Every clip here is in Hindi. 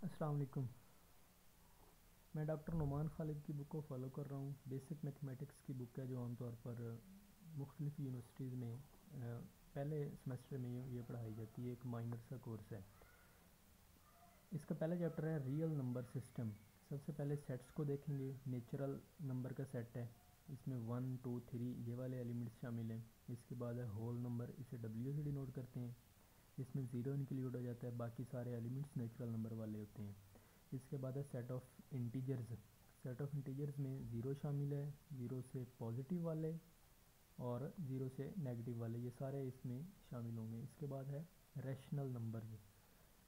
अस्सलाम वालेकुम। मैं डॉक्टर नुमान खालिद की बुक को फॉलो कर रहा हूँ। बेसिक मैथमेटिक्स की बुक है जो आमतौर पर मुख्तलिफ़ यूनिवर्सिटीज़ में पहले सेमेस्टर में ये पढ़ाई जाती है। एक माइनर सा कोर्स है। इसका पहला चैप्टर है रियल नंबर सिस्टम। सबसे पहले सेट्स को देखेंगे। नेचुरल नंबर का सेट है, इसमें 1 2 3 ये वाले एलिमेंट्स शामिल हैं। इसके बाद है होल नंबर, इसे डब्ल्यू से डिनोट करते हैं। इसमें ज़ीरो इंक्लूड हो जाता है, बाकी सारे एलिमेंट्स नेचुरल नंबर वाले होते हैं। इसके बाद है set of integers. Set of integers में ज़ीरो शामिल है, ज़ीरो से पॉजिटिव वाले और ज़ीरो से नेगेटिव वाले, ये सारे इसमें शामिल होंगे। इसके बाद है रैशनल नंबर्स।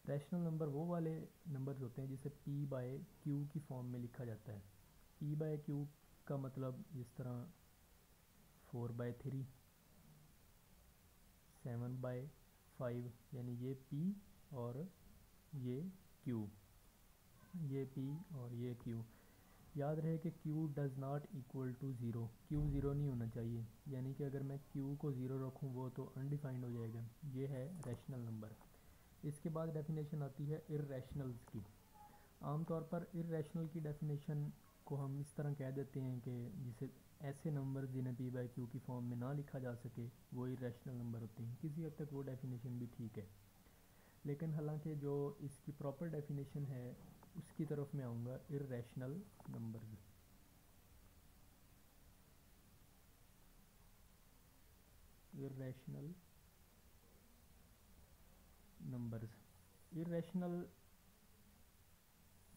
रैशनल नंबर वो वाले नंबर्स होते हैं जिसे p बाय क्यू की फॉर्म में लिखा जाता है। p बाय क्यू का मतलब जिस तरह 4/3, 7/5, यानी ये p और ये q, ये p और ये q। याद रहे कि q does not equal to zero. q zero नहीं होना चाहिए, यानी कि अगर मैं q को ज़ीरो रखूँ वो तो अनडिफाइंड हो जाएगा। ये है रैशनल नंबर। इसके बाद डेफिनेशन आती है इर्रेशनल्स की। आमतौर पर इर्रेशनल की डेफिनेशन को हम इस तरह कह देते हैं कि जिसे ऐसे नंबर जिन्हें p बाई क्यू की फॉर्म में ना लिखा जा सके वो इर्रेशनल नंबर होते हैं। किसी हद तक वो डेफिनेशन भी ठीक है, लेकिन हालांकि जो इसकी प्रॉपर डेफिनेशन है उसकी तरफ मैं आऊँगा। Irrational numbers, irrational numbers. Irrational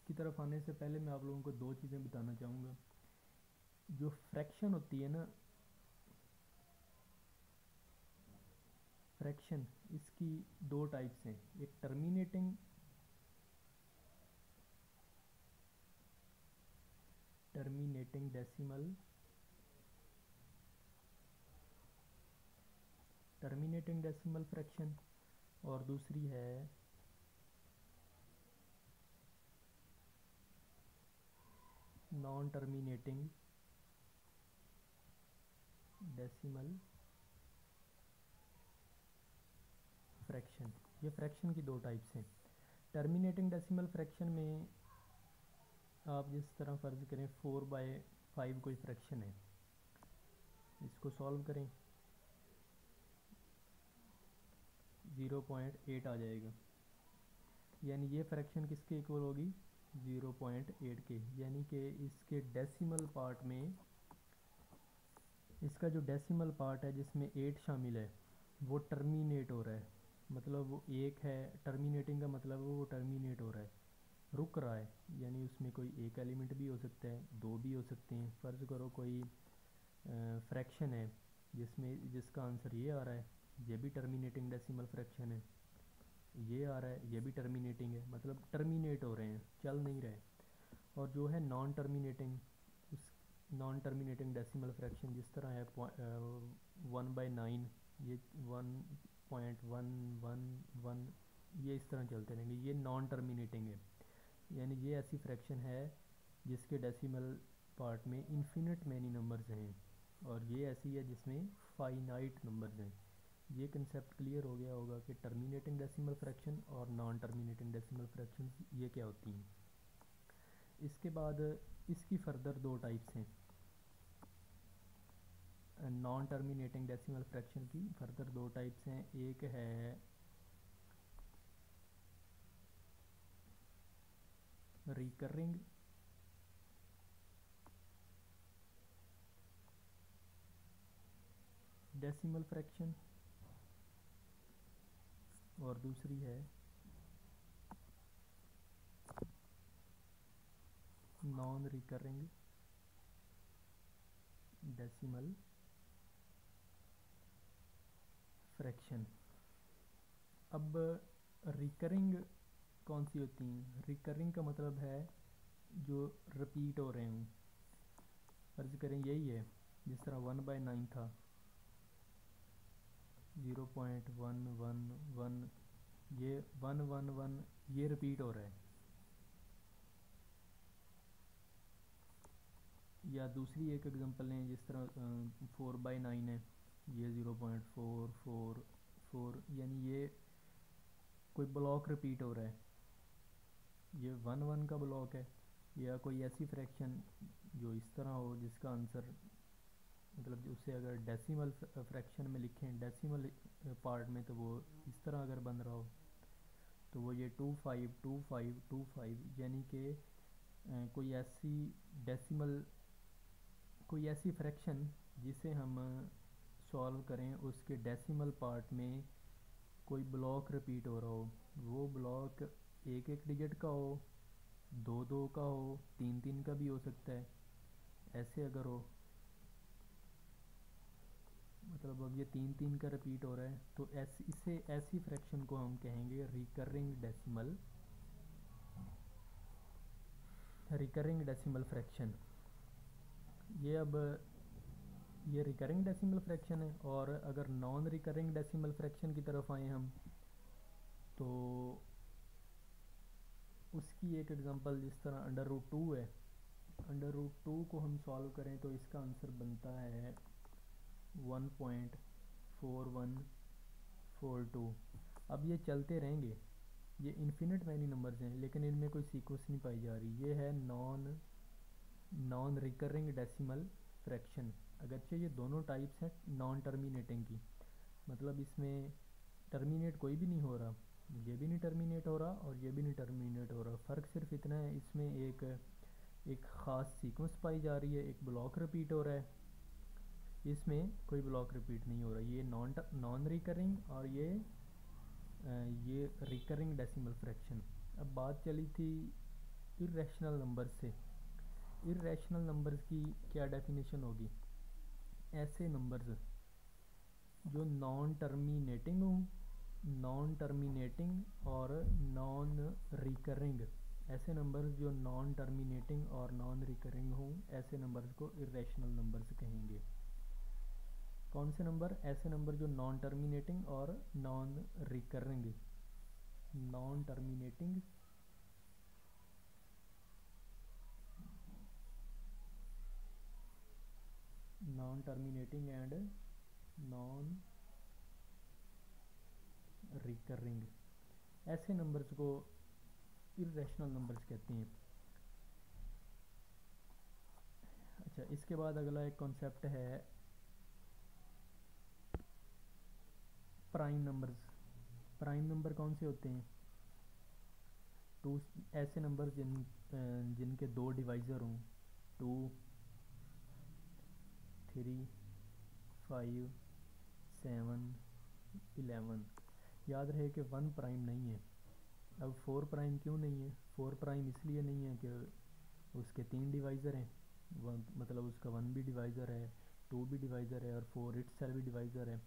की तरफ आने से पहले मैं आप लोगों को दो चीज़ें बताना चाहूँगा। जो फ्रैक्शन होती है ना, फ्रैक्शन, इसकी दो टाइप्स हैं। एक terminating decimal, terminating decimal fraction, और दूसरी है नॉन टर्मिनेटिंग डेसिमल फ्रैक्शन। ये फ्रैक्शन की दो टाइप्स हैं। टर्मिनेटिंग डेसिमल फ्रैक्शन में आप जिस तरह फ़र्ज़ करें 4/5 कोई फ्रैक्शन है, इसको सॉल्व करें 0.8 आ जाएगा। यानी ये फ्रैक्शन किसके इक्वल होगी? 0.8 के। यानी कि इसके डेसिमल पार्ट में, इसका जो डेसिमल पार्ट है जिसमें 8 शामिल है वो टर्मिनेट हो रहा है। मतलब वो एक है, टर्मिनेटिंग का मतलब वो टर्मिनेट हो रहा है, रुक रहा है। यानी उसमें कोई एक एलिमेंट भी हो सकता है, दो भी हो सकते हैं। फ़र्ज़ करो कोई फ्रैक्शन है जिसका आंसर ये आ रहा है, ये भी टर्मिनेटिंग डेसिमल फ्रैक्शन है। ये आ रहा है, ये भी टर्मिनेटिंग है, मतलब टर्मिनेट हो रहे हैं, चल नहीं रहे। और जो है नॉन टर्मिनेटिंग, उस नॉन टर्मिनेटिंग डेसिमल फ्रैक्शन जिस तरह है 1/9, ये 1.111, ये इस तरह चलते रहेंगे, ये नॉन टर्मिनेटिंग है। यानी ये ऐसी फ्रैक्शन है जिसके डेसिमल पार्ट में इन्फिनिट मैनी नंबर्स हैं, और ये ऐसी है जिसमें फाइनाइट नंबर्स हैं। ये कंसेप्ट क्लियर हो गया होगा कि टर्मिनेटिंग डेसिमल फ्रैक्शन और नॉन टर्मिनेटिंग डेसिमल फ्रैक्शन ये क्या होती हैं। इसके बाद इसकी फर्दर दो टाइप्स हैं। नॉन टर्मिनेटिंग डेसिमल फ्रैक्शन की फर्दर दो टाइप्स हैं। एक है रिकरिंग डेसिमल फ्रैक्शन, और दूसरी है नॉन रिकरिंग डेसिमल फ्रैक्शन। अब रिकरिंग कौन सी होती हैं? रिकरिंग का मतलब है जो रिपीट हो रहे हों। फर्ज करें यही है, जिस तरह 1/9 था, 0.111, ये 111 ये रिपीट हो रहा है। या दूसरी एक एग्जांपल लें, जिस तरह 4/9 है, ये 0.444, यानी ये कोई ब्लॉक रिपीट हो रहा है। ये 1 1 का ब्लॉक है, या कोई ऐसी फ्रैक्शन जो इस तरह हो जिसका आंसर मतलब उसे अगर डेसिमल फ्रैक्शन में लिखें, डेसिमल पार्ट में, तो वो इस तरह अगर बन रहा हो तो वो ये 2 5 2 5 2 5, यानी कि कोई ऐसी डेसिमल, कोई ऐसी फ्रैक्शन जिसे हम सॉल्व करें उसके डेसिमल पार्ट में कोई ब्लॉक रिपीट हो रहा हो, वो ब्लॉक एक एक डिजिट का हो, दो दो का हो, तीन तीन का भी हो सकता है। ऐसे अगर हो, मतलब अब ये तीन तीन का रिपीट हो रहा है, तो ऐसी फ्रैक्शन को हम कहेंगे रिकरिंग डेसिमल फ्रैक्शन। ये अब ये रिकरिंग डेसिमल फ्रैक्शन है। और अगर नॉन रिकरिंग डेसिमल फ्रैक्शन की तरफ आए हम, तो उसकी एक एग्जांपल जिस तरह अंडर रूट 2 है, अंडर रूट 2 को हम सॉल्व करें तो इसका आंसर बनता है 1.4142। अब ये चलते रहेंगे, ये इन्फिनिट मैनी नंबर्स हैं, लेकिन इनमें कोई सीक्वेंस नहीं पाई जा रही। ये है नॉन रिकरिंग डेसिमल फ्रैक्शन। अगरचे ये दोनों टाइप्स हैं नॉन टर्मिनेटिंग की, मतलब इसमें टर्मिनेट कोई भी नहीं हो रहा, ये भी नहीं टर्मिनेट हो रहा और ये भी नहीं टर्मिनेट हो रहा। फ़र्क सिर्फ इतना है, इसमें एक ख़ास सीक्वेंस पाई जा रही है, एक ब्लॉक रिपीट हो रहा है, इसमें कोई ब्लॉक रिपीट नहीं हो रहा। ये नॉन रिकरिंग और ये रिकरिंग डेसिमल फ्रैक्शन। अब बात चली थी इर्रेशनल नंबर से। इर्रेशनल नंबर्स की क्या डेफिनेशन होगी? ऐसे नंबर्स जो नॉन टर्मिनेटिंग और नॉन रिकरिंग, ऐसे नंबर्स जो नॉन टर्मिनेटिंग और नॉन रिकरिंग हों, ऐसे नंबर्स को इर्रेशनल नंबर्स कहेंगे। कौन से नंबर? ऐसे नंबर जो नॉन टर्मिनेटिंग और non recurring, non terminating and non recurring, ऐसे नंबर्स को इर्रेशनल नंबर्स कहते हैं। अच्छा, इसके बाद अगला एक कॉन्सेप्ट है प्राइम नंबर्स। प्राइम नंबर कौन से होते हैं? ऐसे नंबर जिनके दो डिवाइज़र हों, 2 3 5 7 11। याद रहे कि 1 प्राइम नहीं है। अब 4 प्राइम क्यों नहीं है? 4 प्राइम इसलिए नहीं है कि उसके 3 डिवाइज़र हैं, मतलब उसका 1 भी डिवाइज़र है, 2 भी डिवाइज़र है और 4 इट सेल्फ भी डिवाइज़र है।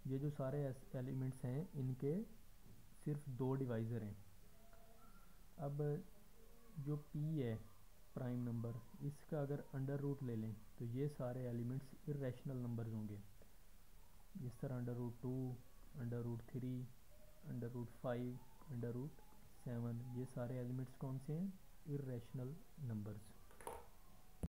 ये जो सारे एलिमेंट्स हैं इनके सिर्फ 2 डिवाइज़र हैं। अब जो p है प्राइम नंबर, इसका अगर अंडर रूट ले लें तो ये सारे एलिमेंट्स इर्रेशनल नंबर्स होंगे। इस तरह under root 2, under root 3, under root 5, under root 7, ये सारे एलिमेंट्स कौन से हैं? Irrational numbers.